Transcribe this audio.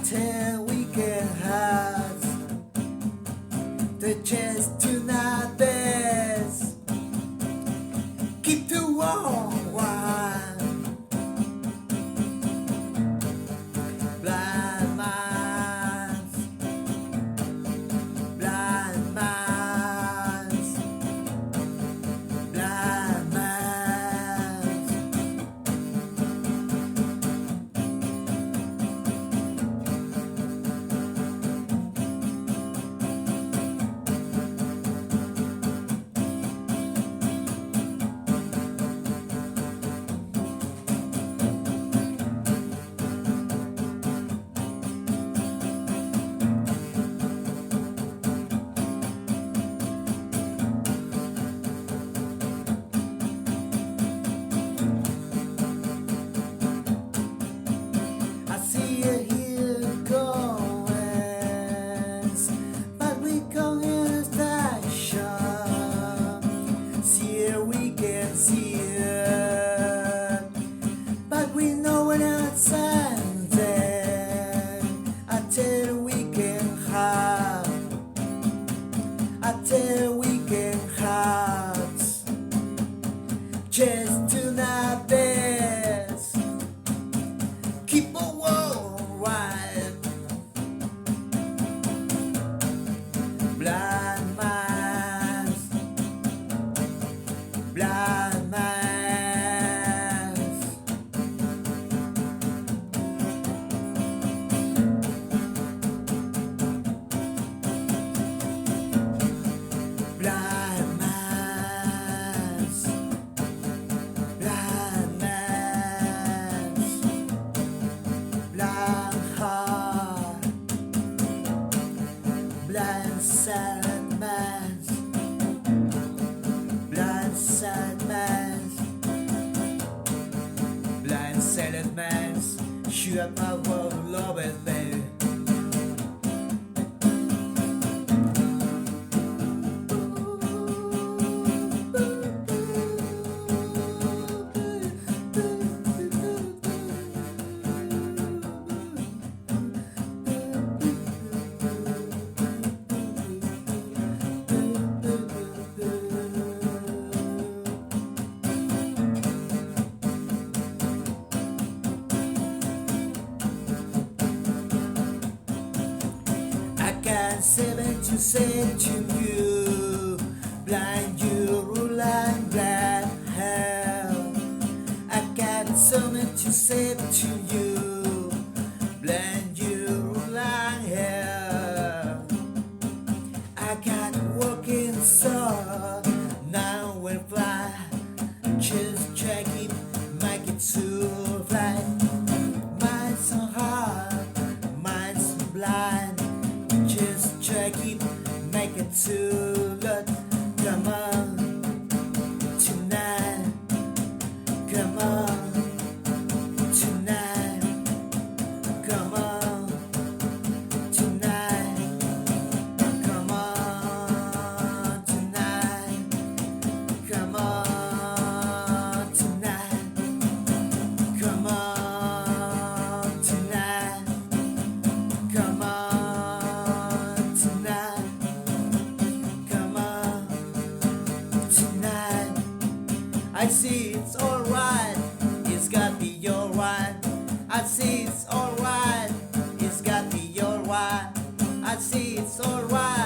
until we get hurt. The chance to not this. Keep the war one. Blind minds, blind minds, blind minds. I see you here going, but we go in a station. See it, we can see it, but we know we're not sending until we can have, until we can have, just to not this. Keep a world wide. Blind minds, blind minds. Blind minds, blind minds. Blind heart, blind sad minds, blind sad minds, blind sad minds. You are power of love and baby. Seven to say to you, blind you rule and black hell. I got so much to say to you, blind you rule and hell. I got working so now we'll fly. Just try keep make it to fly. Mine's so hard, mine's so blind. Just try keep make it to look. Come on tonight, come on tonight, come on tonight, come on tonight, come on tonight, come on tonight, come on. I see it's alright, it's got be alright. I see it's alright, it's got be alright. I see it's alright.